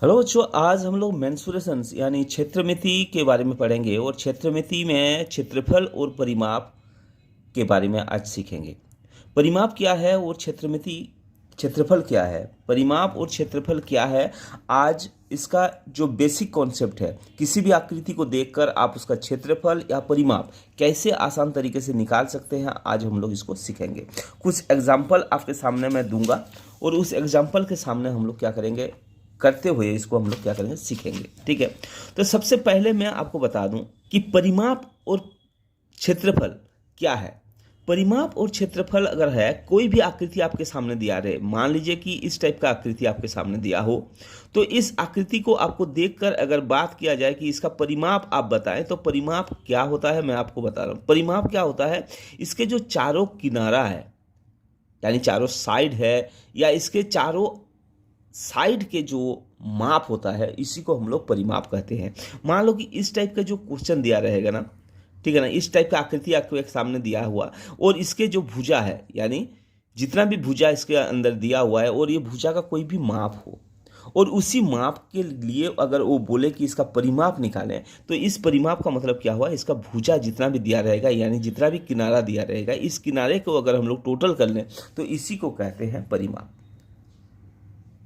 Hello बच्चों, आज हम लोग मेंसुरेशंस यानी क्षेत्रमिति के बारे में पढ़ेंगे और क्षेत्रमिति में क्षेत्रफल और परिमाप के बारे में आज सीखेंगे। परिमाप क्या है और क्षेत्रमिति क्षेत्रफल क्या है, परिमाप और क्षेत्रफल क्या है। आज इसका जो बेसिक कॉन्सेप्ट है, किसी भी आकृति को देखकर आप उसका क्षेत्रफल या परिमाप कैसे आसान तरीके से निकाल सकते हैं, आज हम लोग इसको सीखेंगे। कुछ एग्जाम्पल आपके सामने मैं दूंगा और उस एग्जाम्पल के सामने हम लोग क्या करेंगे, करते हुए इसको हम लोग क्या करेंगे, सीखेंगे। ठीक है, तो सबसे पहले मैं आपको बता दूं कि परिमाप और क्षेत्रफल क्या है। परिमाप और क्षेत्रफल अगर है, कोई भी आकृति आपके सामने दिया रहे, मान लीजिए कि इस टाइप का आकृति आपके सामने दिया हो, तो इस आकृति को आपको देखकर अगर बात किया जाए कि इसका परिमाप आप बताएं, तो परिमाप क्या होता है मैं आपको बता रहा हूं। परिमाप क्या होता है, इसके जो चारों किनारा है यानी चारों साइड है, या इसके चारों साइड के जो माप होता है, इसी को हम लोग परिमाप कहते हैं। मान लो कि इस टाइप का जो क्वेश्चन दिया रहेगा ना, ठीक है ना, इस टाइप का आकृति आपको एक सामने दिया हुआ और इसके जो भुजा है, यानी जितना भी भुजा इसके अंदर दिया हुआ है, और ये भुजा का कोई भी माप हो, और उसी माप के लिए अगर वो बोले कि इसका परिमाप निकालें, तो इस परिमाप का मतलब क्या हुआ, इसका भुजा जितना भी दिया रहेगा, यानी जितना भी किनारा दिया रहेगा, इस किनारे को अगर हम लोग टोटल कर लें तो इसी को कहते हैं परिमाप।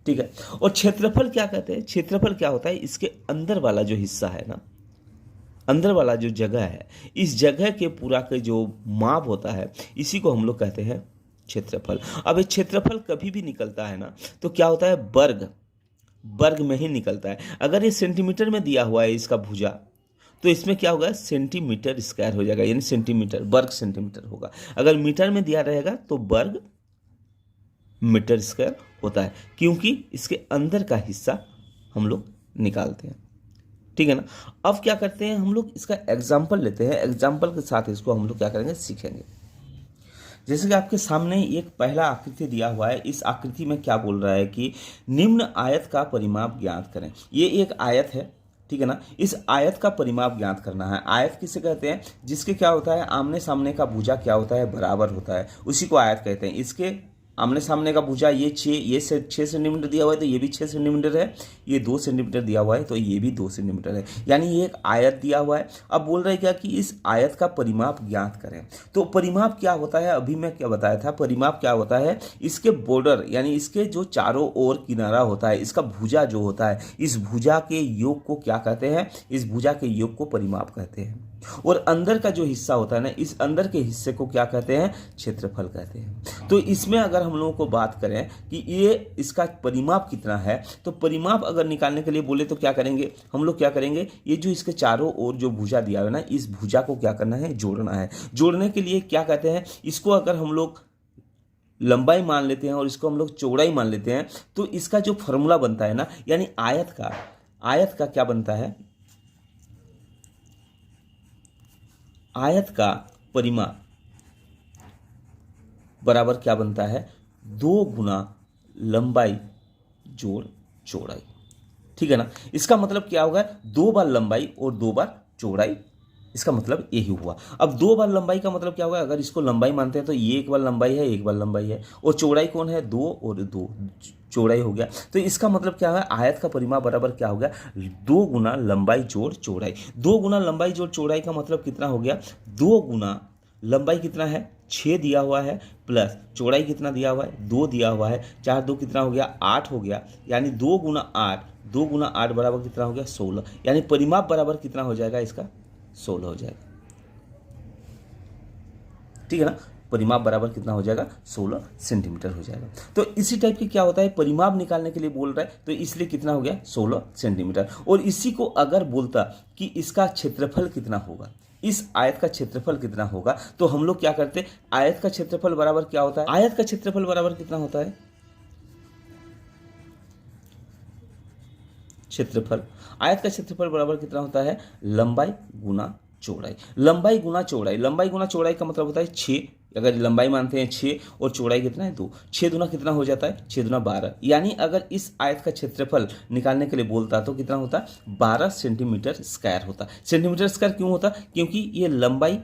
ठीक है, और क्षेत्रफल क्या कहते हैं, क्षेत्रफल क्या होता है, इसके अंदर वाला जो हिस्सा है ना, अंदर वाला जो जगह है, इस जगह के पूरा का जो माप होता है, इसी को हम लोग कहते हैं क्षेत्रफल। अब ये क्षेत्रफल कभी भी निकलता है ना, तो क्या होता है, वर्ग वर्ग में ही निकलता है। अगर ये सेंटीमीटर में दिया हुआ है इसका भुजा, तो इसमें क्या होगा, सेंटीमीटर स्क्वायर हो जाएगा, यानी सेंटीमीटर वर्ग सेंटीमीटर होगा। अगर मीटर में दिया रहेगा तो वर्ग मीटर स्क्वायर होता है, क्योंकि इसके अंदर का हिस्सा हम लोग निकालते हैं। ठीक है ना। अब क्या करते हैं, हम लोग इसका एग्जाम्पल लेते हैं, एग्जाम्पल के साथ इसको हम लोग क्या करेंगे, सीखेंगे। जैसे कि आपके सामने एक पहला आकृति दिया हुआ है, इस आकृति में क्या बोल रहा है कि निम्न आयत का परिमाप ज्ञात करें। ये एक आयत है, ठीक है ना। इस आयत का परिमाप ज्ञात करना है। आयत किसे कहते हैं, जिसके क्या होता है, आमने सामने का भुजा क्या होता है, बराबर होता है, उसी को आयत कहते हैं। इसके आमने सामने का भुजा ये 6 सेंटीमीटर दिया हुआ है, तो ये भी 6 सेंटीमीटर है, ये 2 सेंटीमीटर दिया हुआ है, तो ये भी 2 सेंटीमीटर है, यानी ये एक आयत दिया हुआ है। अब बोल रहे क्या कि इस आयत का परिमाप ज्ञात करें। तो परिमाप क्या होता है, अभी मैं क्या बताया था, परिमाप क्या होता है, इसके बॉर्डर यानी इसके जो चारों ओर किनारा होता है, इसका भुजा जो होता है, इस भुजा के योग को क्या कहते हैं, इस भुजा के योग को परिमाप कहते हैं। और अंदर का जो हिस्सा होता है ना, इस अंदर के हिस्से को क्या कहते हैं, क्षेत्रफल कहते हैं। तो इसमें अगर हम लोगों को बात करें कि ये इसका परिमाप कितना है, तो परिमाप अगर निकालने के लिए बोले तो क्या करेंगे, हम लोग क्या करेंगे, ये जो इसके चारों ओर जो भुजा दिया है ना, इस भुजा को क्या करना है, जोड़ना है। जोड़ने के लिए क्या कहते हैं, इसको अगर हम लोग लंबाई मान लेते हैं और इसको हम लोग चौड़ाई मान लेते हैं, तो इसका जो फॉर्मूला बनता है ना, यानी आयत का क्या बनता है, आयत का परिमाप बराबर क्या बनता है, 2 गुना लंबाई जोड़ चौड़ाई। ठीक है ना। इसका मतलब क्या होगा, 2 बार लंबाई और 2 बार चौड़ाई, इसका मतलब यही हुआ। अब 2 बार लंबाई का मतलब क्या होगा, अगर इसको लंबाई मानते हैं तो ये एक बार लंबाई है, एक बार लंबाई है, और चौड़ाई कौन है, 2 और 2 चौड़ाई हो गया। तो इसका मतलब क्या है, आयत का परिमाप बराबर क्या हो गया, 2 गुना लंबाई जोड़ चौड़ाई। 2 गुना लंबाई जोड़ चौड़ाई का मतलब कितना हो गया, 2 गुना लंबाई कितना है, 6 दिया हुआ है, प्लस चौड़ाई कितना दिया हुआ है, 2 दिया हुआ है, 4 2 कितना हो गया, 8 हो गया, यानी 2 गुना 8 बराबर कितना हो गया, 16, यानी परिमाप बराबर कितना हो जाएगा, इसका 16 हो जाएगा। ठीक है ना, परिमाप बराबर कितना हो जाएगा, 16 सेंटीमीटर हो जाएगा। तो इसी टाइप के क्या होता है, परिमाप निकालने के लिए बोल रहा है, तो इसलिए कितना हो गया, 16 सेंटीमीटर। और इसी को अगर बोलता कि इसका क्षेत्रफल कितना होगा, इस आयत का क्षेत्रफल कितना होगा, तो हम लोग क्या करते, आयत का क्षेत्रफल बराबर क्या होता है, आयत का क्षेत्रफल बराबर कितना होता है, क्षेत्रफल, आयत का क्षेत्रफल बराबर कितना होता है, लंबाई गुना चौड़ाई। लंबाई गुना चौड़ाई, लंबाई गुना चौड़ाई का मतलब होता है 6, अगर लंबाई मानते हैं 6 और चौड़ाई कितना है, 2, 6 दूना कितना हो जाता है, 6 दूना 12, यानी अगर इस आयत का क्षेत्रफल निकालने के लिए बोलता तो कितना होता, 12 सेंटीमीटर स्क्वायर होता। सेंटीमीटर स्क्वायर क्यों होता, क्योंकि ये लंबाई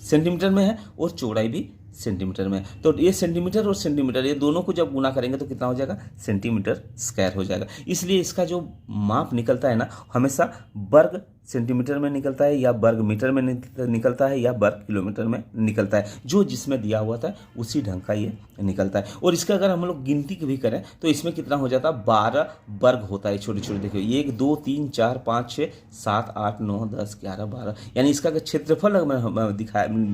सेंटीमीटर में है और चौड़ाई भी सेंटीमीटर में। तो ये सेंटीमीटर और सेंटीमीटर ये दोनों को जब गुना करेंगे तो कितना हो जाएगा, सेंटीमीटर स्क्वायर हो जाएगा। इसलिए इसका जो माप निकलता है ना, हमेशा वर्ग सेंटीमीटर में निकलता है या वर्ग मीटर में निकलता है या वर्ग किलोमीटर में निकलता है। जो जिसमें दिया हुआ था उसी ढंग का ये निकलता है। और इसका अगर हम लोग गिनती भी करें तो इसमें कितना हो जाता है, 12 वर्ग होता है छोटे छोटे। देखिए 1 2 3 4 5 6 7 8 9 10 11 12, यानी इसका अगर क्षेत्रफल हम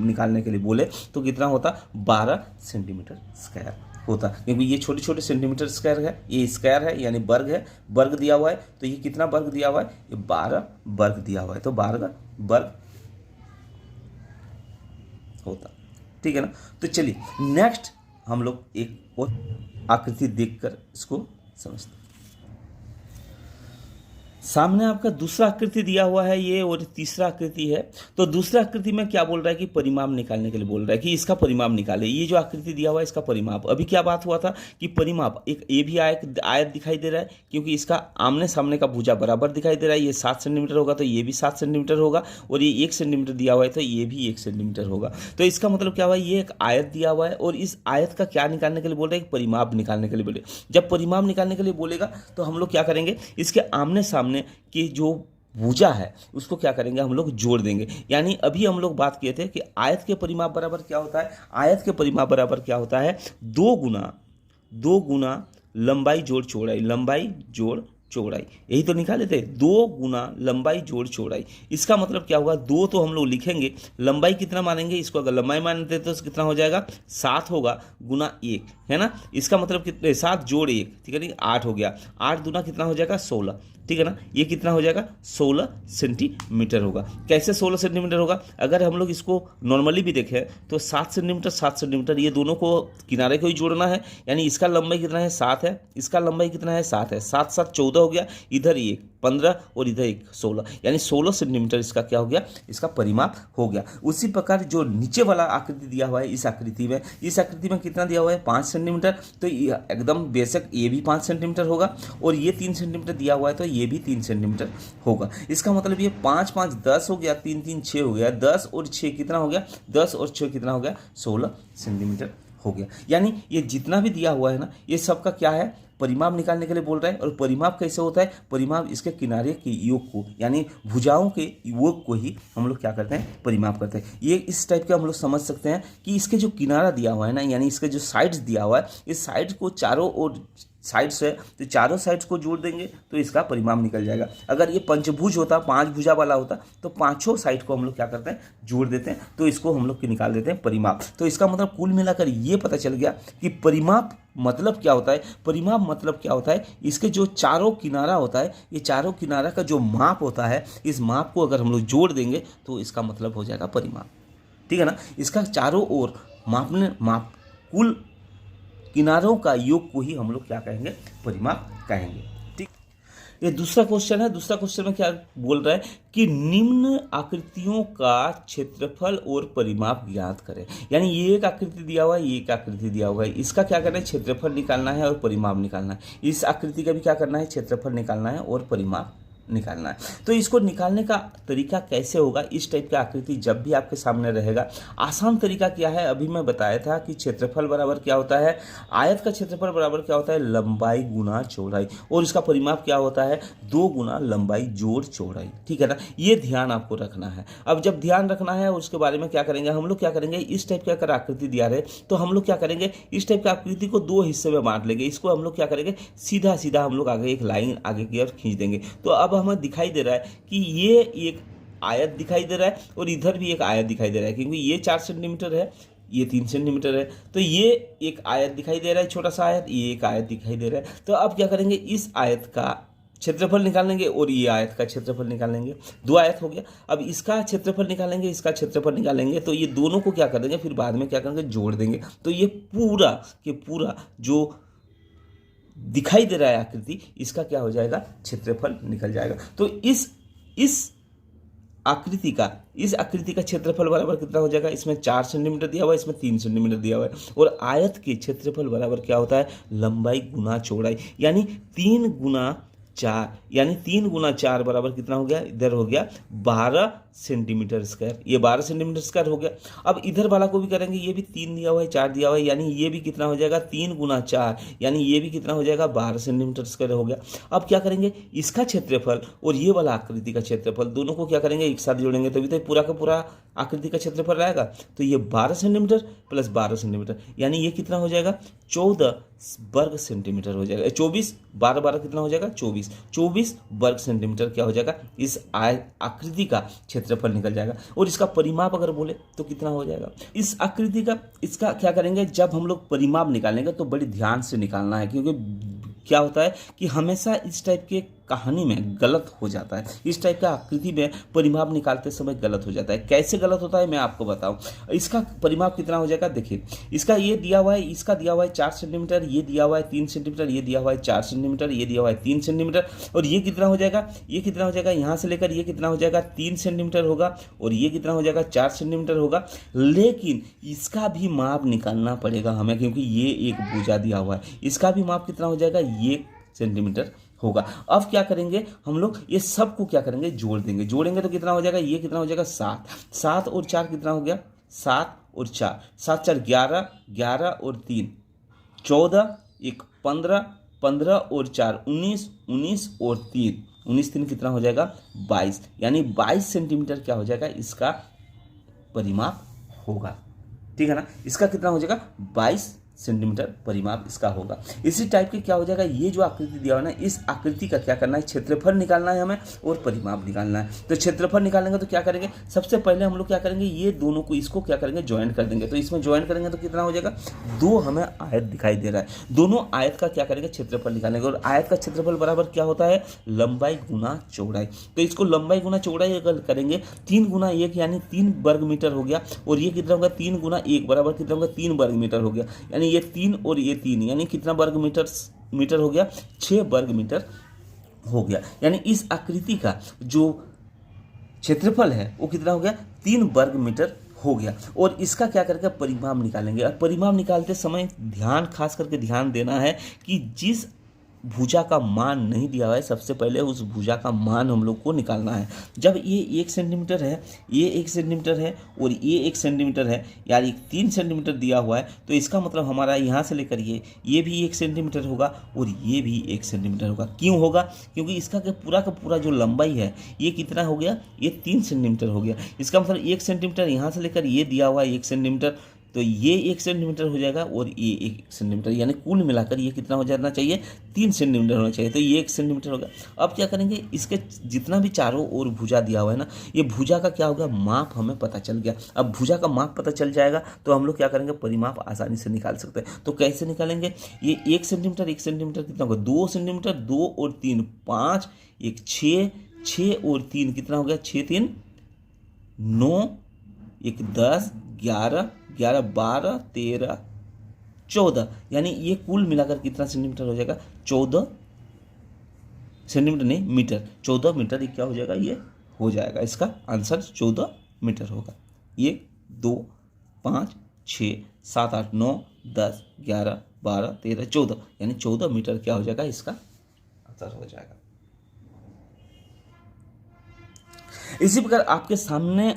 निकालने के लिए बोले तो कितना होता, 12 सेंटीमीटर स्क्वायर होता। क्योंकि ये छोटे छोटे सेंटीमीटर स्क्वायर है, ये स्क्वायर है यानी वर्ग है, वर्ग दिया हुआ है। तो ये कितना वर्ग दिया हुआ है, ये 12 वर्ग दिया हुआ है, तो 12 वर्ग होता। ठीक है ना। तो चलिए नेक्स्ट हम लोग एक और आकृति देखकर इसको समझते हैं। सामने आपका दूसरा आकृति दिया हुआ है ये, और तीसरा आकृति है। तो दूसरा आकृति में क्या बोल रहा है कि परिमाप निकालने के लिए बोल रहा है कि इसका परिमाप निकाले। ये जो आकृति दिया हुआ है इसका परिमाप, अभी क्या बात हुआ था कि परिमाप एक ये भी आयत दिखाई दे रहा है, क्योंकि इसका आमने सामने का भुजा बराबर दिखाई दे रहा है। ये 7 सेंटीमीटर होगा तो ये भी 7 सेंटीमीटर होगा, और ये 1 सेंटीमीटर दिया हुआ है तो ये भी 1 सेंटीमीटर होगा। तो इसका मतलब क्या हुआ, ये एक आयत दिया हुआ है और इस आयत का क्या निकालने के लिए बोल रहे हैं, परिमाप निकालने के लिए बोले। जब परिमाप निकालने के लिए बोलेगा तो हम लोग क्या करेंगे, इसके आमने सामने कि जो भुजा है उसको क्या करेंगे, हम लोग जोड़ देंगे। यानी अभी हम लोग बात किए थे कि आयत के परिमाप बराबर क्या होता है, आयत के परिमाप बराबर क्या होता है, 2 गुना लंबाई जोड़ चौड़ाई, लंबाई जोड़ चौड़ाई, यही तो निकाले थे, 2 गुना लंबाई जोड़ चौड़ाई। इसका मतलब क्या होगा, 2 तो हम लोग लिखेंगे, लंबाई कितना मानेंगे, इसको अगर लंबाई मानते तो कितना हो जाएगा, 7 होगा गुना 1, है ना। इसका मतलब कितने, 7 जोड़ 1, ठीक है, 8 हो गया, 8 दूना कितना हो जाएगा, 16, ठीक है ना। ये कितना हो जाएगा, 16 सेंटीमीटर होगा। कैसे 16 सेंटीमीटर होगा, अगर हम लोग इसको नॉर्मली भी देखें तो 7 सेंटीमीटर 7 सेंटीमीटर, ये दोनों को किनारे को ही जोड़ना है। यानी इसका लंबाई कितना है, 7 है, इसका लंबाई कितना है, 7 है, 7 7 14 हो गया, इधर 1 15 और इधर 1 16, यानी 16 सेंटीमीटर इसका क्या हो गया, इसका परिमाप हो गया। उसी प्रकार जो नीचे वाला आकृति दिया हुआ है, इस आकृति में कितना दिया हुआ है, 5 सेंटीमीटर। तो एकदम बेशक ये भी 5 सेंटीमीटर होगा, और ये 3 सेंटीमीटर दिया हुआ है तो ये भी 3 सेंटीमीटर होगा। इसका मतलब ये 5 5 10 हो गया, 3 3 6 हो गया, 10 और 6 कितना हो गया, 10 और 6 कितना हो गया, 16 सेंटीमीटर हो गया। यानी ये जितना भी दिया हुआ है ना, ये सबका क्या है, परिमाप निकालने के लिए बोल रहा है। और परिमाप कैसे होता है, परिमाप इसके किनारे के योग को, यानी भुजाओं के योग को ही हम लोग क्या करते हैं, परिमाप करते हैं। ये इस टाइप के हम लोग समझ सकते हैं कि इसके जो किनारा दिया हुआ है ना, यानी इसके जो साइड्स दिया हुआ है, इस साइड को चारों ओर साइड्स है तो चारों साइड्स को जोड़ देंगे तो इसका परिमाप निकल जाएगा। अगर ये पंचभुज होता, 5 भुजा वाला होता, तो 5 साइड को हम लोग क्या करते हैं, जोड़ देते हैं, तो इसको हम लोग निकाल देते हैं परिमाप। तो इसका मतलब कुल मिलाकर ये पता चल गया कि परिमाप मतलब क्या होता है। परिमाप मतलब क्या होता है, इसके जो चारों किनारा होता है, ये चारों किनारा का जो माप होता है, इस माप को अगर हम लोग जोड़ देंगे तो इसका मतलब हो जाएगा परिमाप। ठीक है ना। इसका चारों ओर माप कुल किनारों का योग को ही हम लोग क्या कहेंगे, परिमाप कहेंगे। ठीक, ये दूसरा क्वेश्चन है। दूसरा क्वेश्चन में क्या बोल रहा है कि निम्न आकृतियों का क्षेत्रफल और परिमाप ज्ञात करें। यानी ये एक आकृति दिया हुआ है, ये एक आकृति दिया हुआ है, इसका क्या करना है, क्षेत्रफल निकालना है और परिमाप निकालना है। इस आकृति का भी क्या करना है, क्षेत्रफल निकालना है और परिमाप निकालना है। तो इसको निकालने का तरीका कैसे होगा, इस टाइप का आकृति जब भी आपके सामने रहेगा, आसान तरीका क्या है, अभी मैं बताया था कि क्षेत्रफल बराबर क्या होता है, आयत का क्षेत्रफल बराबर क्या होता है, लंबाई गुना चौड़ाई, और इसका परिमाप क्या होता है, 2 गुना लंबाई जोड़ चौड़ाई। ठीक है ना, ये ध्यान आपको रखना है। अब जब ध्यान रखना है उसके बारे में क्या करेंगे हम लोग, क्या करेंगे, इस टाइप का अगर आकृति दिया रहे तो हम लोग क्या करेंगे, इस टाइप की आकृति को 2 हिस्से में बांट लेंगे। इसको हम लोग क्या करेंगे, सीधा सीधा हम लोग आगे एक लाइन आगे की ओर खींच देंगे। तो अब हमें दिखाई दे रहा है कि ये एक आयत दिखाई दे रहा है और इधर भी एक आयत दिखाई दे रहा है, क्योंकि ये 4 सेंटीमीटर है, ये 3 सेंटीमीटर है, तो ये एक आयत दिखाई दे रहा है, छोटा सा आयत, ये एक आयत दिखाई दे रहा है। तो अब क्या करेंगे, इस आयत का क्षेत्रफल निकालेंगे और ये आयत का क्षेत्रफल निकालेंगे। 2 आयत हो गया। अब इसका क्षेत्रफल निकालेंगे, इसका क्षेत्रफल निकालेंगे, तो ये दोनों को क्या कर देंगे, फिर बाद में क्या करेंगे, जोड़ देंगे। तो ये पूरा के पूरा जो दिखाई दे रहा है आकृति, इसका क्या हो जाएगा, क्षेत्रफल निकल जाएगा। तो इस आकृति का क्षेत्रफल बराबर कितना हो जाएगा, इसमें 4 सेंटीमीटर दिया हुआ है, इसमें 3 सेंटीमीटर दिया हुआ है, और आयत के क्षेत्रफल बराबर क्या होता है, लंबाई गुना चौड़ाई, यानी 3 गुना 4, यानी 3 गुना 4 बराबर कितना हो गया, इधर हो गया 12 सेंटीमीटर स्क्वायर, ये 12 सेंटीमीटर स्क्वायर हो गया। अब इधर वाला को भी करेंगे, ये भी 3 दिया हुआ है, 4 दिया हुआ है, यानी ये भी कितना हो जाएगा 3 गुना 4, यानी ये भी कितना हो जाएगा 12 सेंटीमीटर स्क्वायर हो गया। अब क्या करेंगे, इसका क्षेत्रफल और ये वाला आकृति का क्षेत्रफल दोनों को क्या करेंगे, एक साथ जोड़ेंगे, तभी तो पूरा का पूरा आकृति का क्षेत्रफल रहेगा। तो ये 12 सेंटीमीटर प्लस 12 सेंटीमीटर, यानी ये कितना हो जाएगा 14 वर्ग सेंटीमीटर हो जाएगा। 24 12 12 कितना हो जाएगा 24 वर्ग सेंटीमीटर क्या हो जाएगा, इस आकृति का क्षेत्रफल निकल जाएगा। और इसका परिमाप अगर बोले तो कितना हो जाएगा इस आकृति का, इसका क्या करेंगे, जब हम लोग परिमाप निकालेंगे तो बड़ी ध्यान से निकालना है, क्योंकि क्या होता है कि हमेशा इस टाइप के कहानी में गलत हो जाता है, इस टाइप का आकृति में परिमाप निकालते समय गलत हो जाता है। कैसे गलत होता है मैं आपको बताऊं। इसका परिमाप कितना हो जाएगा, देखिए इसका ये दिया हुआ है, इसका दिया हुआ है 4 सेंटीमीटर, ये दिया हुआ है 3 सेंटीमीटर, ये दिया हुआ है 4 सेंटीमीटर, ये दिया हुआ है 3 सेंटीमीटर, और ये कितना हो जाएगा, ये कितना हो जाएगा, यहाँ से लेकर ये कितना हो जाएगा 3 सेंटीमीटर होगा, और ये कितना हो जाएगा 4 सेंटीमीटर होगा। लेकिन इसका भी माप निकालना पड़ेगा हमें, क्योंकि ये एक भुजा दिया हुआ है, इसका भी माप कितना हो जाएगा, ये सेंटीमीटर होगा। अब क्या करेंगे हम लोग, ये सब को क्या करेंगे, जोड़ देंगे, जोड़ेंगे तो कितना हो जाएगा, ये कितना हो जाएगा 7 और 4 कितना हो गया 7 और 4, 7 4 11, 11 और 3 14, 1 15, 15 और 4 19, 19 और 3 19 3 कितना हो जाएगा 22, यानी 22 सेंटीमीटर क्या हो जाएगा इसका परिमाप होगा। ठीक है ना, इसका कितना हो जाएगा 22 सेंटीमीटर परिमाप इसका होगा। इसी टाइप के क्या हो जाएगा, ये जो आकृति दिया हुआ है ना, इस आकृति का क्या करना है, क्षेत्रफल निकालना है हमें और परिमाप निकालना है। तो क्षेत्रफल निकालेंगे तो क्या करेंगे, सबसे पहले हम लोग क्या करेंगे, ये दोनों को इसको क्या करेंगे ज्वाइन कर देंगे। तो इसमें ज्वाइन करेंगे तो कितना हो जाएगा, 2 हमें आयत दिखाई दे रहा है, दोनों आयत का क्या करेंगे क्षेत्रफल निकालेंगे। और आयत का क्षेत्रफल बराबर क्या होता है, लंबाई गुना चौड़ाई। तो इसको लंबाई गुना चौड़ाई अगर करेंगे 3 गुना 1 यानी 3 वर्ग मीटर हो गया, और ये कितना होगा 3 गुना 1 बराबर कितना होगा 3 वर्ग मीटर हो गया, यानी ये 3 और ये 3 यानी कितना वर्ग मीटर हो गया 6 वर्ग मीटर हो गया। यानी इस आकृति का जो क्षेत्रफल है वो कितना हो गया 3 वर्ग मीटर हो गया। और इसका क्या करके परिमाप निकालेंगे। और परिमाप निकालते समय खास करके ध्यान देना है कि जिस भुजा का मान नहीं दिया हुआ है, सबसे पहले उस भुजा का मान हम लोग को निकालना है। जब ये 1 सेंटीमीटर है, ये 1 सेंटीमीटर है और ये 1 सेंटीमीटर है, यानी 3 सेंटीमीटर दिया हुआ है, तो इसका मतलब हमारा यहाँ से लेकर ये भी 1 सेंटीमीटर होगा और ये भी 1 सेंटीमीटर होगा। क्यों होगा, क्योंकि इसका का पूरा जो लंबाई है ये कितना हो गया, ये 3 सेंटीमीटर हो गया। इसका मतलब 1 सेंटीमीटर यहाँ से लेकर ये दिया हुआ है 1 सेंटीमीटर, तो ये 1 सेंटीमीटर हो जाएगा और ये 1 सेंटीमीटर, यानी कुल मिलाकर ये कितना हो जाना चाहिए 3 सेंटीमीटर होना चाहिए। तो ये 1 सेंटीमीटर होगा। अब क्या करेंगे, इसके जितना भी चारों ओर भुजा दिया हुआ है ना, ये भुजा का क्या होगा माप हमें पता चल गया। अब भुजा का माप पता चल जाएगा तो हम लोग क्या करेंगे परिमाप आसानी से निकाल सकते हैं। तो कैसे निकालेंगे, ये 1 सेंटीमीटर कितना होगा 2 सेंटीमीटर, 2 और 3 5, 1 6, 6 और 3 कितना हो गया 6 3 9, 1 10, 11 11 12 13 14, यानी ये कुल मिलाकर कितना सेंटीमीटर हो जाएगा 14 सेंटीमीटर नहीं मीटर, 14 मीटर ये क्या हो जाएगा, ये हो जाएगा। इसका आंसर 14 मीटर होगा। 1 2 5 6 7 8 9 10 11 12 13 14, यानी 14 मीटर क्या हो जाएगा इसका आंसर हो जाएगा। इसी प्रकार आपके सामने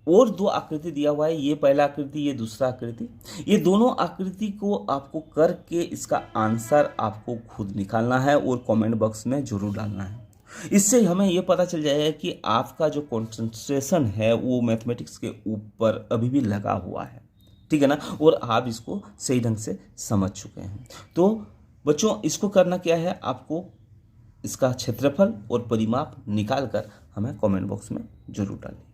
और 2 आकृति दिया हुआ है, ये पहला आकृति ये दूसरा आकृति। ये दोनों आकृति को आपको करके इसका आंसर आपको खुद निकालना है और कमेंट बॉक्स में जरूर डालना है। इससे हमें ये पता चल जाएगा कि आपका जो कंसंट्रेशन है वो मैथमेटिक्स के ऊपर अभी भी लगा हुआ है, ठीक है ना, और आप इसको सही ढंग से समझ चुके हैं। तो बच्चों इसको करना क्या है, आपको इसका क्षेत्रफल और परिमाप निकाल कर हमें कमेंट बॉक्स में जरूर डालें।